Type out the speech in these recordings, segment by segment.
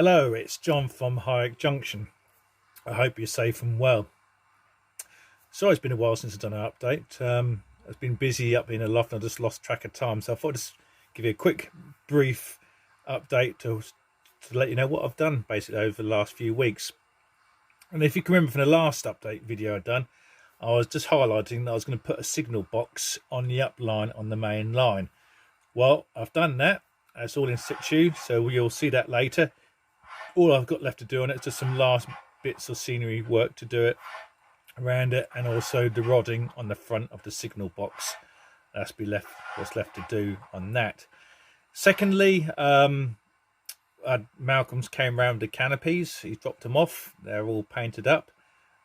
Hello, it's John from High Oak Junction. I hope you're safe and well. Sorry, it's been a while since I've done an update. I've been busy up in the loft and I just lost track of time. So I thought I'd just give you a quick, brief update to let you know what I've done basically over the last few weeks. And if you can remember from the last update video I'd done, I was just highlighting that I was going to put a signal box on the up line on the main line. Well, I've done that. It's all in situ, so you'll see that later. All I've got left to do on it is just some last bits of scenery work to do it around it, and also the rodding on the front of the signal box. That's what's left to do on that. Secondly, Malcolm's came round the canopies. He dropped them off. They're all painted up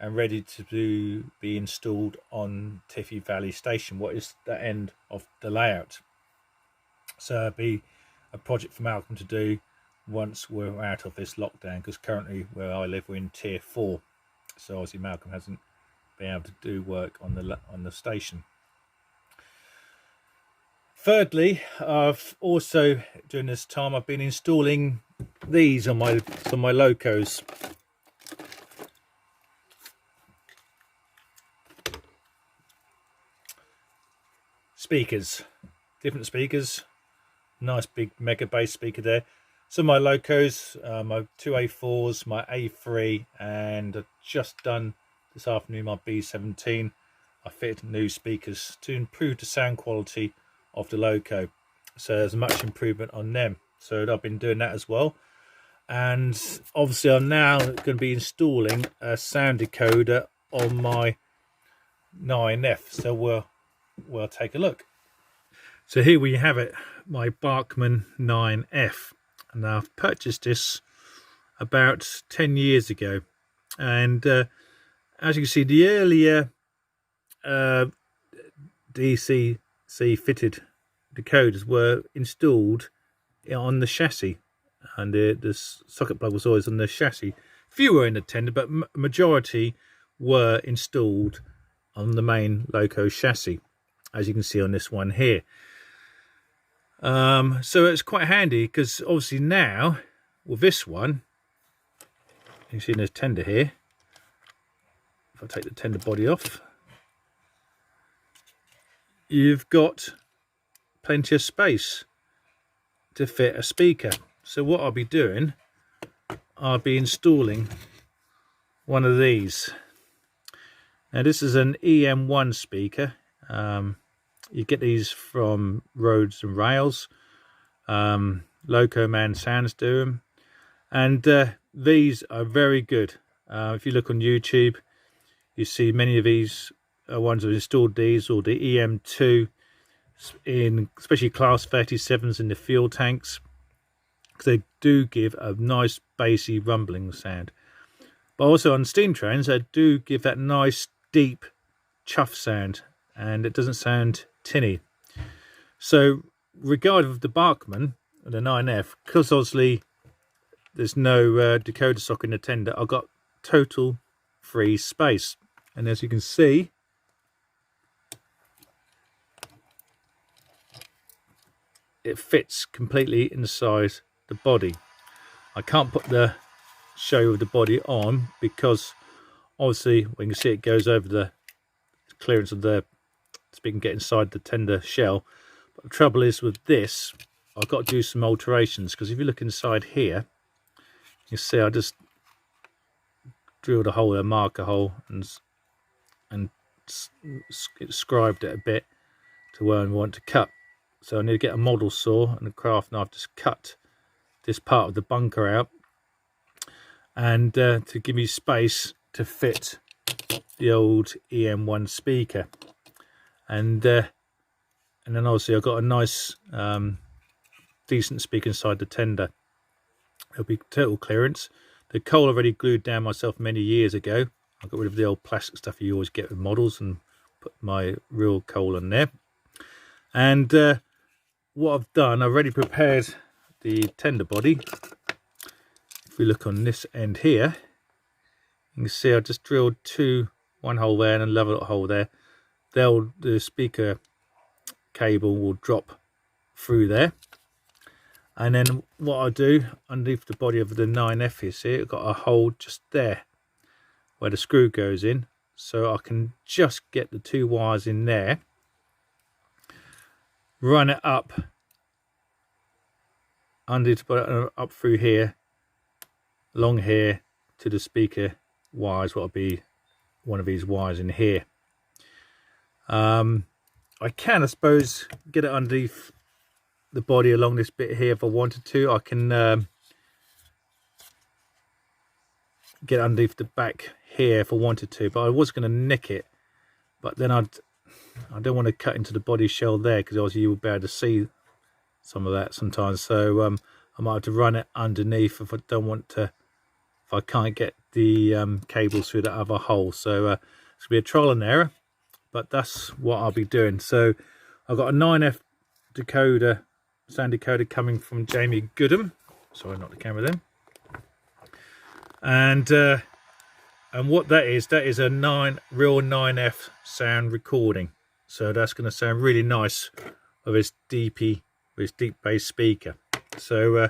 and ready to be installed on Tiffey Valley Station, what is the end of the layout. So it'll be a project for Malcolm to do once we're out of this lockdown, because currently where I live we're in tier 4, so obviously Malcolm hasn't been able to do work on the station. Thirdly, I've also during this time I've been installing these on my locos. Speakers, different speakers, nice big mega bass speaker there. So my locos, my 2A4s, my A3, and I've just done this afternoon my B17. I fitted new speakers to improve the sound quality of the loco. So there's much improvement on them. So I've been doing that as well. And obviously I'm now going to be installing a sound decoder on my 9F. So we'll take a look. So here we have it, my Bachmann 9F. And I've purchased this about 10 years ago, and as you can see, the earlier DCC fitted decoders were installed on the chassis, and the socket plug was always on the chassis. Few were in the tender, but majority were installed on the main loco chassis, as you can see on this one here. So it's quite handy, because obviously now with this one, you can see there's tender here. If I take the tender body off, you've got plenty of space to fit a speaker. So what I'll be doing, I'll be installing one of these. Now this is an EM1 speaker. You get these from Roads and Rails. Loco Man Sounds do them, and these are very good. If you look on YouTube, you see many of these ones have installed these, or the EM2 in especially class 37s in the fuel tanks, because they do give a nice bassy rumbling sound. But also on steam trains, they do give that nice deep chuff sound, and it doesn't sound tinny. So regarding of the Bachmann, the 9F, because obviously there's no decoder socket in the tender, I've got total free space, and as you can see, it fits completely inside the body. I can't put the show of the body on because obviously when you can see it goes over the clearance of the, so we can get inside the tender shell. But the trouble is with this, I've got to do some alterations, because if you look inside here, you see I just drilled a hole, a marker hole, and scribed it a bit to where I want to cut. So I need to get a model saw and a craft knife, just cut this part of the bunker out, and to give me space to fit the old EM1 speaker. And then obviously I've got a nice decent speaker inside the tender. It'll be total clearance. The coal already glued down myself many years ago. I got rid of the old plastic stuff you always get with models and put my real coal in there. And what I've done, I've already prepared the tender body. If we look on this end here, you can see I just drilled one hole there and another hole there. The speaker cable will drop through there. And then what I do underneath the body of the 9F, you see, I've got a hole just there where the screw goes in, so I can just get the 2 wires in there, run it up underneath, up through here, along here to the speaker wires. What'll be one of these wires in here. I can, I suppose, get it underneath the body along this bit here if I wanted to. I can get underneath the back here if I wanted to, but I was going to nick it, but then I don't want to cut into the body shell there, because obviously you will be able to see some of that sometimes. So I might have to run it underneath if I don't want to, if I can't get the cables through that other hole. So it's going to be a trial and error, but that's what I'll be doing. So I've got a 9F decoder, sound decoder, coming from Jamie Goodham. Sorry, not the camera then. And what that is a real 9F sound recording. So that's going to sound really nice with this deep bass speaker. So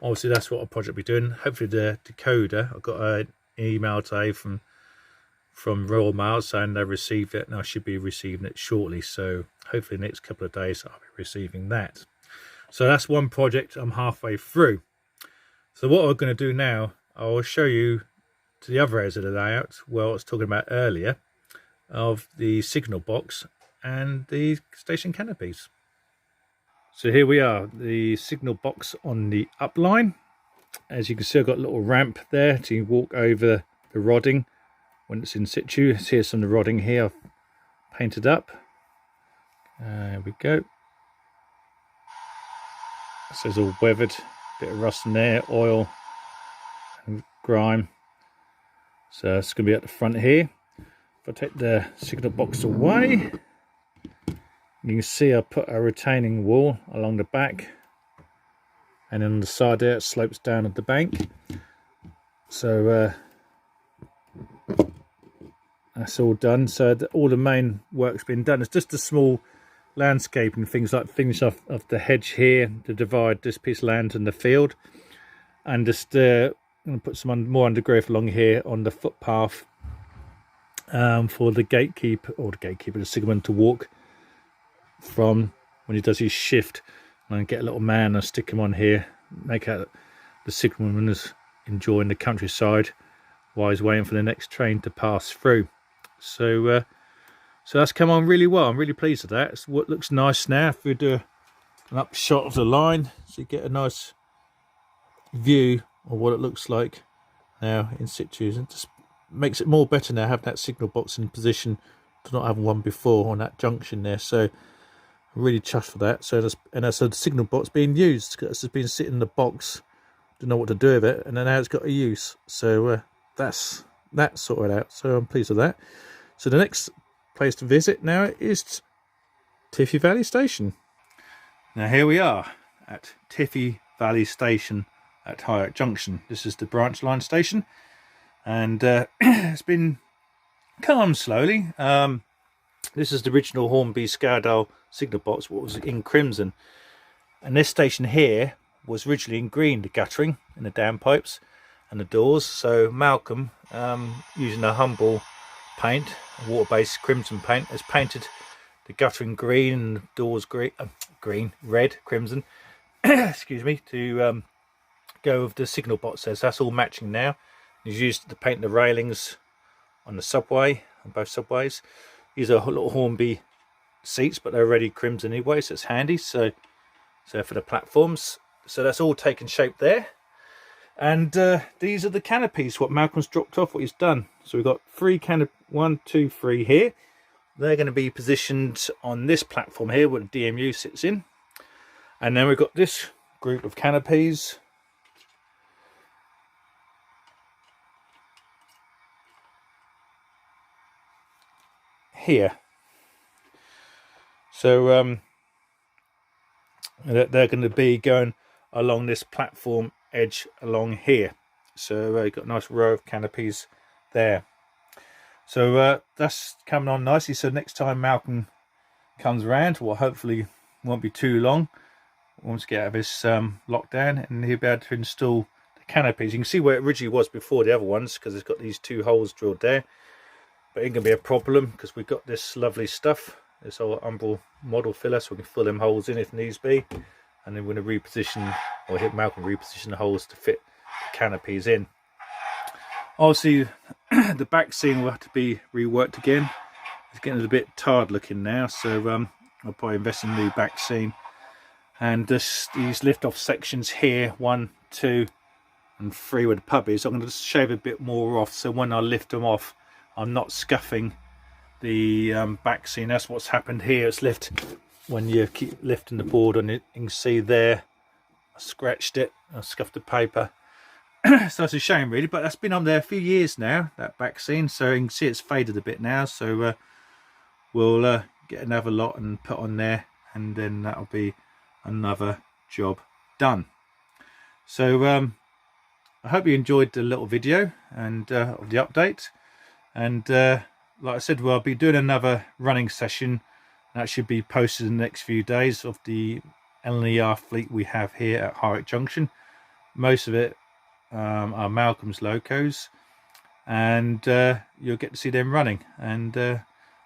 obviously that's what I'll probably be doing. Hopefully the decoder, I've got an email today from Royal Mail saying they received it, and I should be receiving it shortly. So hopefully the next couple of days I'll be receiving that. So that's one project I'm halfway through. So what I'm going to do now, I will show you to the other areas of the layout where I was talking about earlier, of the signal box and the station canopies. So here we are, the signal box on the upline. As you can see, I've got a little ramp there to walk over the rodding when it's in situ. Here's some of the rodding here I've painted up. There we go. So it's all weathered, bit of rust in there, oil and grime. So it's going to be at the front here. If I take the signal box away, you can see I put a retaining wall along the back, and then on the side there it slopes down at the bank. So that's all done. So all the main work's been done. It's just a small landscaping things, like finish off of the hedge here to divide this piece of land and the field, and just I'm going to put some more undergrowth along here on the footpath for the the signalman to walk from when he does his shift. And get a little man and stick him on here, make out the signalman is enjoying the countryside while he's waiting for the next train to pass through. So that's come on really well. I'm really pleased with that. It's what looks nice now. If we do an upshot of the line, so you get a nice view of what it looks like now in situ. It just makes it more better now having that signal box in position to not having one before on that junction there. So I'm really chuffed for that. So that's a signal box being used. It's just been sitting in the box, didn't know what to do with it, and then now it's got a use. So that's sorted out. So I'm pleased with that. So the next place to visit now is Tiffey Valley Station. Now here we are at Tiffey Valley Station at High Oak Junction. This is the branch line station, and it's been come on slowly. This is the original Hornby Scowdale signal box, what was in crimson, and this station here was originally in green, the guttering and the downpipes and the doors. So Malcolm, using a humble paint, water-based crimson paint, has painted the guttering green and the doors red, crimson excuse me, to go with the signal box there. So that's all matching now. He's used to paint the railings on the subway, on both subways. These are little Hornby seats, but they're already crimson anyway, so it's handy. So for the platforms, so that's all taken shape there. And these are the canopies, what Malcolm's dropped off, what he's done. So we've got 1, 2, 3 here. They're going to be positioned on this platform here where the DMU sits in. And then we've got this group of canopies. Here. So they're going to be going along this platform edge along here. So you've got a nice row of canopies there. So that's coming on nicely. So next time Malcolm comes around, well, hopefully won't be too long, once we get out of this lockdown, and he'll be able to install the canopies. You can see where it originally was before the other ones, because it's got these 2 holes drilled there. But it ain't gonna be a problem because we've got this lovely stuff, this old umbral model filler, so we can fill them holes in if needs be. And then we're going to reposition, or hit Malcolm reposition the holes to fit the canopies in. Obviously, the back seam will have to be reworked again. It's getting a bit tired looking now, so I'll probably invest in a new back seam. And these lift off sections here, 1, 2 and 3 where the pub is, I'm going to just shave a bit more off, so when I lift them off I'm not scuffing the back seam. That's what's happened here. It's when you keep lifting the board on it, you can see there I scratched it, I scuffed the paper. So it's a shame really, but that's been on there a few years now, that back seam, so you can see it's faded a bit now. So we'll get another lot and put on there, and then that'll be another job done. So I hope you enjoyed the little video and of the update. And like I said, I'll be doing another running session. That should be posted in the next few days of the LNER fleet we have here at High Oak Junction. Most of it are Malcolm's locos, and you'll get to see them running. And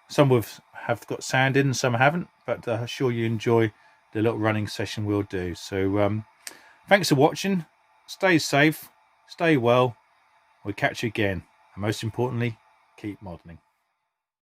some have got sand in and some haven't, but I'm sure you enjoy the little running session we'll do. So thanks for watching. Stay safe, stay well. We'll catch you again, and most importantly, keep modelling.